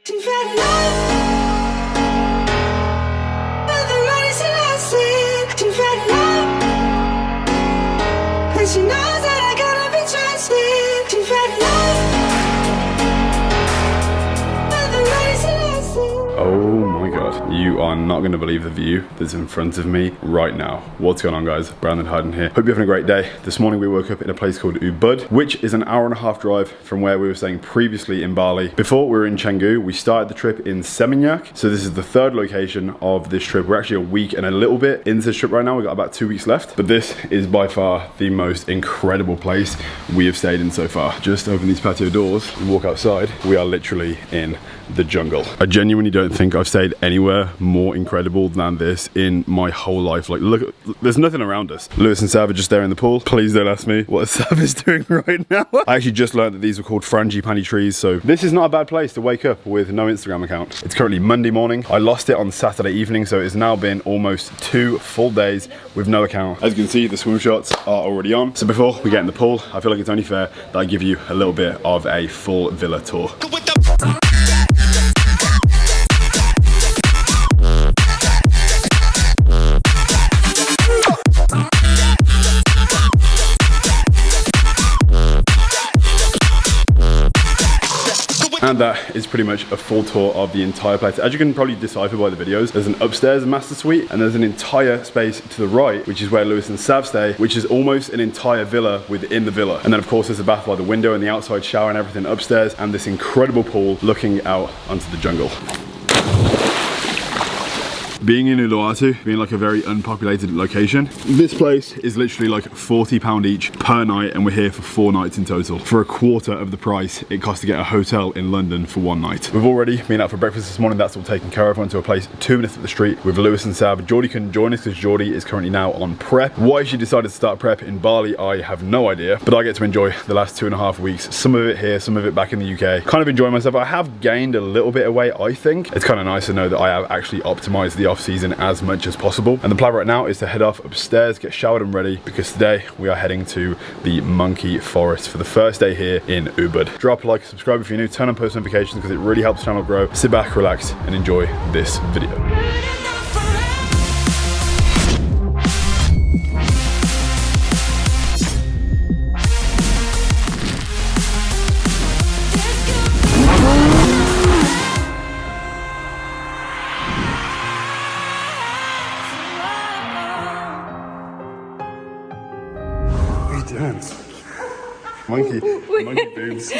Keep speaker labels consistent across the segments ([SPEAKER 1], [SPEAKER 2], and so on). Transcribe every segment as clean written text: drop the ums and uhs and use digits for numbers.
[SPEAKER 1] Oh my god, you are not going to believe the view that's in front of me right now. What's going on, guys? Brandon Hayden here. Hope you're having a great day. This morning we woke up in a place called Ubud, which is an hour-and-a-half drive from where we were staying previously in Bali. Before we were in Canggu, we started the trip in Seminyak. So this is the third location of this trip. We're actually a week and a little bit into this trip right now. We've got about 2 weeks left, but this is by far the most incredible place we have stayed in so far. Just open these patio doors and walk outside. We are literally in the jungle. I genuinely don't think I've stayed anywhere more incredible than this in my whole life. Like, look, there's nothing around us. Lewis and Sav are just there in the pool. Please don't ask me what Sav is doing right now. I actually just learned that these were called frangipani trees, so this is not a bad place to wake up with no Instagram account. It's currently Monday morning. I lost it on Saturday evening, so it's now been almost 2 full days with no account. As you can see, the swim shots are already on. So before we get in the pool, I feel like it's only fair that I give you a little bit of a full villa tour. And that is pretty much a full tour of the entire place. As you can probably decipher by the videos, there's an upstairs master suite and there's an entire space to the right, which is where Lewis and Sav stay, which is almost an entire villa within the villa. And then of course there's a bath by the window and the outside shower and everything upstairs, and this incredible pool looking out onto the jungle. Being in Uluwatu, being like a very unpopulated location, this place is literally like £40 each per night, and we're here for 4 nights in total. For a quarter of the price it costs to get a hotel in London for 1 night. We've already been out for breakfast this morning. That's all taken care of. Went to a place 2 minutes up the street with Lewis and Sav. Geordie couldn't join us because Geordie is currently now on prep. Why she decided to start prep in Bali, I have no idea, but I get to enjoy the last 2.5 weeks. Some of it here, some of it back in the UK. Kind of enjoying myself. I have gained a little bit of weight, I think. It's kind of nice to know that I have actually optimized the off-season as much as possible. And the plan right now is to head off upstairs, get showered and ready, because today we are heading to the monkey forest for the first day here in Ubud. Drop a like, subscribe if you're new, turn on post notifications because it really helps the channel grow. Sit back, relax, and enjoy this video. Monkey boobs.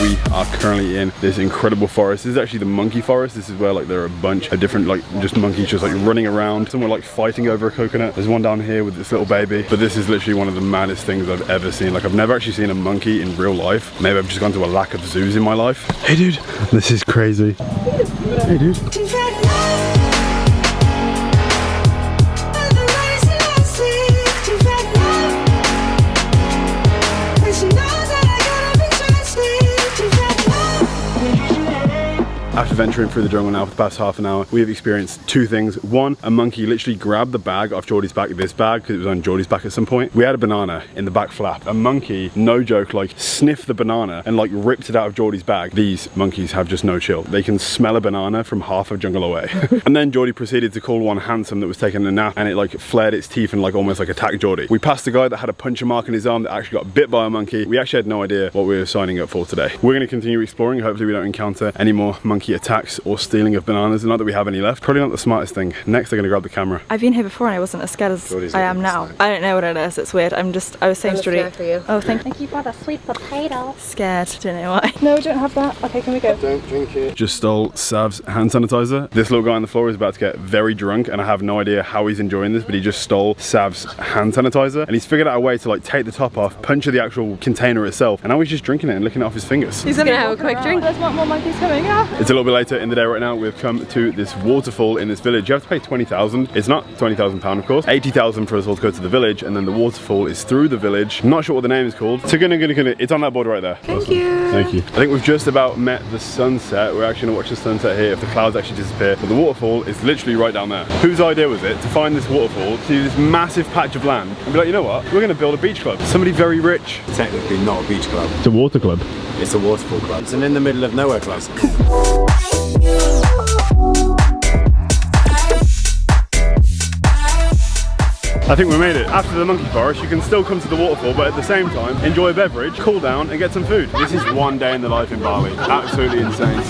[SPEAKER 1] We are currently in this incredible forest. This is actually the monkey forest. This is where like there are a bunch of different like just monkeys just like running around. Some were like fighting over a coconut. There's one down here with this little baby. But this is literally one of the maddest things I've ever seen. Like I've never actually seen a monkey in real life. Maybe I've just gone to a lack of zoos in my life. Hey dude, this is crazy. Hey dude. After venturing through the jungle now for the past half an hour, we have experienced 2 things. One, a monkey literally grabbed the bag off Geordie's back, this bag, because it was on Geordie's back at some point. We had a banana in the back flap. A monkey, no joke, like sniffed the banana and like ripped it out of Geordie's bag. These monkeys have just no chill. They can smell a banana from half a jungle away. And then Geordie proceeded to call one handsome that was taking a nap, and it like flared its teeth and like almost like attacked Geordie. We passed a guy that had a puncture mark on his arm that actually got bit by a monkey. We actually had no idea what we were signing up for today. We're going to continue exploring. Hopefully we don't encounter any more monkey attacks or stealing of bananas. Not that we have any left. Probably not the smartest thing. Next they're going to grab the camera. I've been here before and I wasn't as scared as I am now. I don't know what it is. It's weird. I was saying to Geordie. Oh, thank you for the sweet potato. Scared. Don't know why. No, we don't have that. Okay, can we go? Don't drink it. Just stole Sav's hand sanitizer. This little guy on the floor is about to get very drunk and I have no idea how he's enjoying this, but he just stole Sav's hand sanitizer and he's figured out a way to like take the top off, puncture the actual container itself, and now he's just drinking it and licking it off his fingers. He's gonna have a quick drink. There's more monkeys coming. Yeah. It's a little bit later in the day right now. We've come to this waterfall in this village. You have to pay 20,000. It's not 20,000 pound, of course. 80,000 for us all to go to the village, and then the waterfall is through the village. I'm not sure what the name is called. It's on that board right there.
[SPEAKER 2] Thank you.
[SPEAKER 1] Thank you. I think we've just about met the sunset. We're actually gonna watch the sunset here if the clouds actually disappear. But the waterfall is literally right down there. Whose idea was it to find this waterfall, see this massive patch of land, and be like, you know what? We're gonna build a beach club. Somebody very rich.
[SPEAKER 3] Technically not a beach club.
[SPEAKER 1] It's a water club.
[SPEAKER 3] It's a waterfall club. It's an in the middle of nowhere club.
[SPEAKER 1] I think we made it. After the monkey forest, you can still come to the waterfall, but at the same time, enjoy a beverage, cool down, and get some food. This is one day in the life in Bali. Absolutely insane.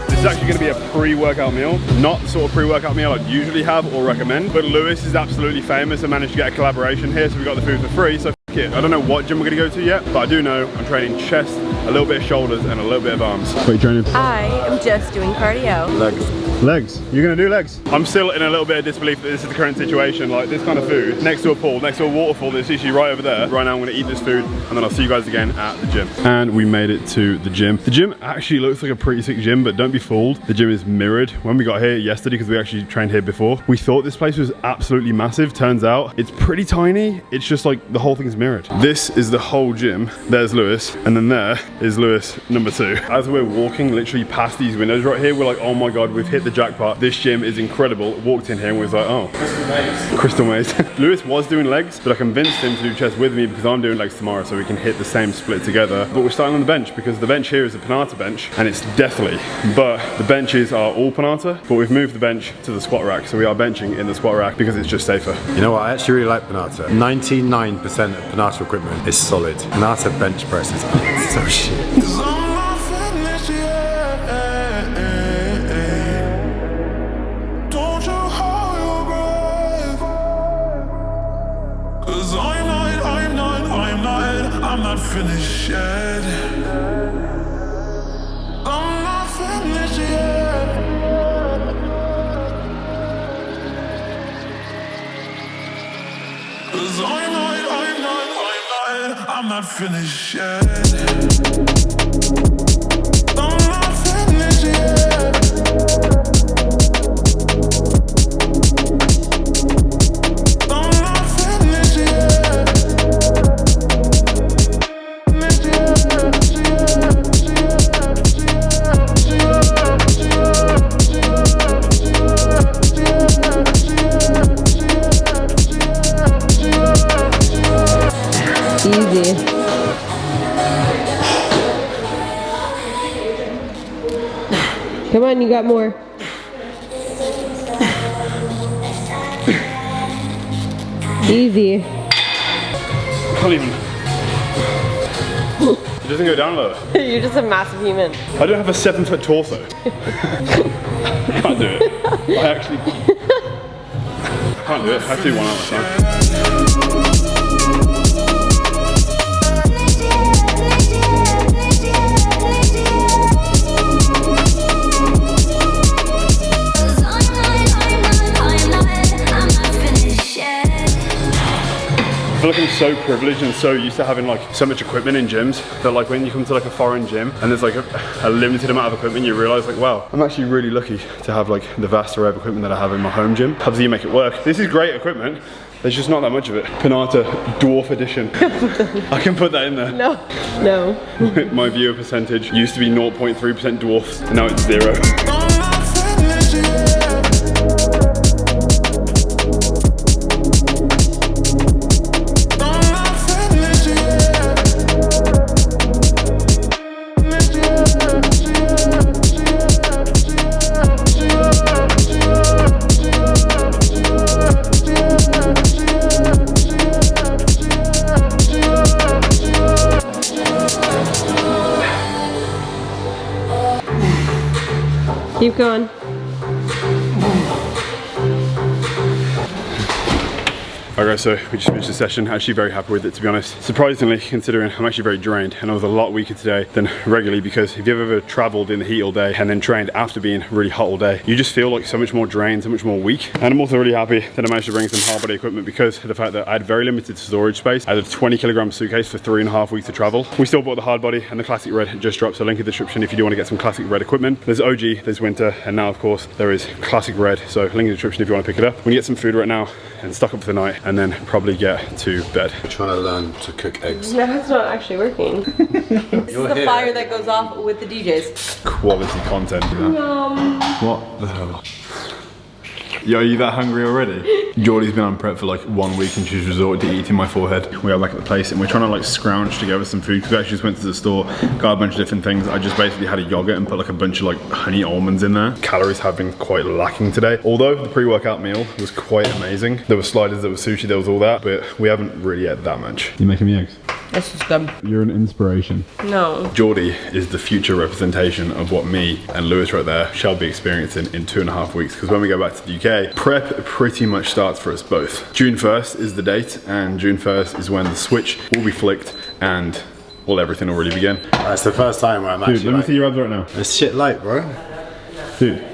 [SPEAKER 1] This is actually going to be a pre-workout meal, not the sort of pre-workout meal I'd usually have or recommend, but Lewis is absolutely famous and managed to get a collaboration here, so we got the food for free, so f it. I don't know what gym we're going to go to yet, but I do know I'm training chest, a little bit of shoulders, and a little bit of arms. What are you training?
[SPEAKER 2] I am just doing cardio.
[SPEAKER 3] Legs.
[SPEAKER 1] Legs? You're gonna do legs? I'm still in a little bit of disbelief that this is the current situation. Like this kind of food, next to a pool, next to a waterfall that's usually right over there. Right now I'm gonna eat this food and then I'll see you guys again at the gym. And we made it to the gym. The gym actually looks like a pretty sick gym, but don't be fooled. The gym is mirrored. When we got here yesterday, because we actually trained here before, we thought this place was absolutely massive. Turns out it's pretty tiny. It's just like the whole thing's mirrored. This is the whole gym. There's Lewis, and then there is Lewis number 2. As we're walking literally past these windows right here, we're like, oh my God, we've hit the jackpot. This gym is incredible. Walked in here and was like, oh, crystal maze. Lewis was doing legs, but I convinced him to do chest with me because I'm doing legs tomorrow, so we can hit the same split together. But we're starting on the bench because the bench here is a Panata bench, and it's deathly. But the benches are all Panata, but we've moved the bench to the squat rack, so we are benching in the squat rack because it's just safer.
[SPEAKER 3] You know what? I actually really like Panata. 99% of Panata equipment is solid. Panata bench presses so shit.
[SPEAKER 4] I'm not finished yet. I'm not finished yet. Cause I'm not finished yet. I'm not finished yet.
[SPEAKER 2] Easy. Come on, you got more. Easy.
[SPEAKER 1] I can't even. It doesn't go down lower.
[SPEAKER 2] You're just a massive human.
[SPEAKER 1] I don't have a 7-foot torso. I can't do it. I actually can't do it. I have to do one at a time. I feel like I'm so privileged and so used to having like so much equipment in gyms that like when you come to like a foreign gym and there's like a limited amount of equipment, you realize like, wow, I'm actually really lucky to have like the vast array of equipment that I have in my home gym. Obviously you make it work. This is great equipment. There's just not that much of it. Panata Dwarf Edition. I can put that in there.
[SPEAKER 2] No, no.
[SPEAKER 1] My viewer percentage used to be 0.3% dwarf, and now it's 0.
[SPEAKER 2] Keep going.
[SPEAKER 1] Okay, Alright guys, so we just finished the session. Actually very happy with it, to be honest. Surprisingly, considering I'm actually very drained, and I was a lot weaker today than regularly, because if you've ever traveled in the heat all day and then trained after being really hot all day, you just feel like so much more drained, so much more weak. And I'm also really happy that I managed to bring some hard body equipment, because of the fact that I had very limited storage space. I had a 20-kilogram suitcase for 3.5 weeks of travel. We still bought the hard body, and the classic red just dropped, so link in the description if you do want to get some classic red equipment. There's OG, there's winter, and now of course there is classic red, so link in the description if you want to pick it up. We're gonna get some food right now and stock up for the night, and then probably get to bed.
[SPEAKER 3] I'm trying to learn to cook eggs.
[SPEAKER 2] No, it's not actually working.
[SPEAKER 5] This is the fire that goes off with the DJs.
[SPEAKER 1] Quality content. What the hell? Yo, are you that hungry already? Geordie's been on prep for like 1 week and she's resorted to eating my forehead. We are back at the place and we're trying to like scrounge together some food, because we actually just went to the store, got a bunch of different things. I just basically had a yogurt and put like a bunch of like honey almonds in there. Calories have been quite lacking today, although the pre-workout meal was quite amazing. There were sliders, there was sushi, there was all that, but we haven't really had that much. You making me eggs?
[SPEAKER 5] This is good.
[SPEAKER 1] You're an inspiration.
[SPEAKER 5] No.
[SPEAKER 1] Geordie is the future representation of what me and Lewis right there shall be experiencing in 2.5 weeks, because when we go back to the UK, prep pretty much starts for us both. June 1st is the date, and June 1st is when the switch will be flicked and well, everything will really begin.
[SPEAKER 3] It's the first time where I'm actually
[SPEAKER 1] Dude, let me see your abs right now.
[SPEAKER 3] It's shit light, bro.
[SPEAKER 1] Dude.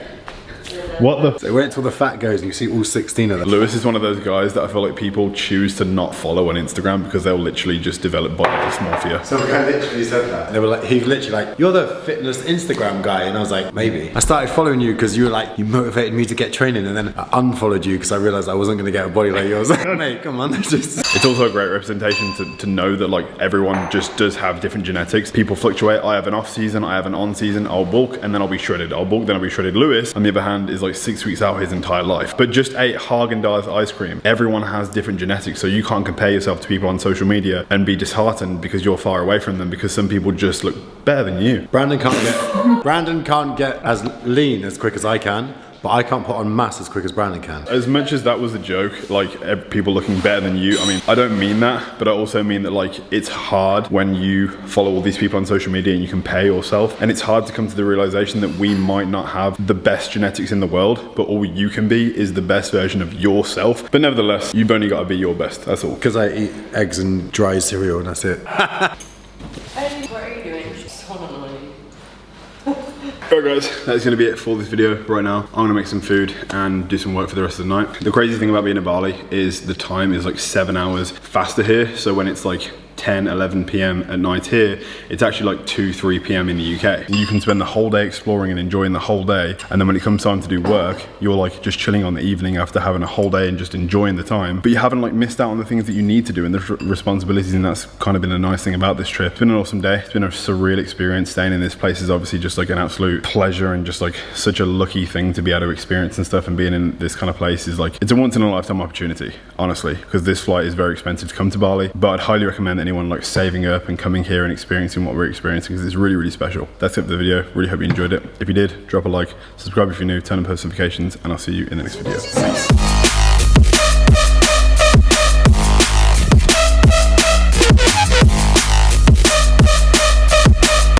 [SPEAKER 1] What the?
[SPEAKER 3] So wait until the fat goes and you see all 16 of them.
[SPEAKER 1] Lewis is one of those guys that I feel like people choose to not follow on Instagram because they'll literally just develop body dysmorphia.
[SPEAKER 3] Some guy literally said that. They were like, he literally like, you're the fitness Instagram guy. And I was like, maybe. I started following you because you were like, you motivated me to get training. And then I unfollowed you because I realized I wasn't going to get a body like yours. Oh, mate, come on.
[SPEAKER 1] It's also a great representation to know that like everyone just does have different genetics. People fluctuate. I have an off season, I have an on season. I'll bulk and then I'll be shredded. I'll bulk, then I'll be shredded. Lewis, on the other hand, is like 6 weeks out his entire life, but just ate Haagen-Dazs ice cream. Everyone has different genetics, so you can't compare yourself to people on social media and be disheartened because you're far away from them, because some people just look better than you. Brandon
[SPEAKER 3] can't get as lean as quick as I can, but I can't put on mass as quick as Brandon can.
[SPEAKER 1] As much as that was a joke, like people looking better than you, I mean, I don't mean that, but I also mean that like it's hard when you follow all these people on social media and you compare yourself, and it's hard to come to the realization that we might not have the best genetics in the world, but all you can be is the best version of yourself. But nevertheless, you've only got to be your best, that's all.
[SPEAKER 3] Because I eat eggs and dry cereal and that's it.
[SPEAKER 5] What are you doing? So annoying.
[SPEAKER 1] Alright guys, that's going to be it for this video right now. I'm going to make some food and do some work for the rest of the night. The crazy thing about being in Bali is the time is like 7 hours faster here. So when it's like 10, 11 p.m. at night here, it's actually like 2, 3 p.m. in the UK. You can spend the whole day exploring and enjoying the whole day, and then when it comes time to do work, you're like just chilling on the evening after having a whole day and just enjoying the time, but you haven't like missed out on the things that you need to do and the responsibilities, and that's kind of been a nice thing about this trip. It's been an awesome day. It's been a surreal experience. Staying in this place is obviously just like an absolute pleasure, and just like such a lucky thing to be able to experience and stuff, and being in this kind of place is like, it's a once in a lifetime opportunity, honestly, because this flight is very expensive to come to Bali, but I'd highly recommend anyone like saving up and coming here and experiencing what we're experiencing, because it's really, really special. That's it for the video. Really hope you enjoyed it. If you did, drop a like, subscribe if you're new, turn on post notifications, and I'll see you in the next video. Peace.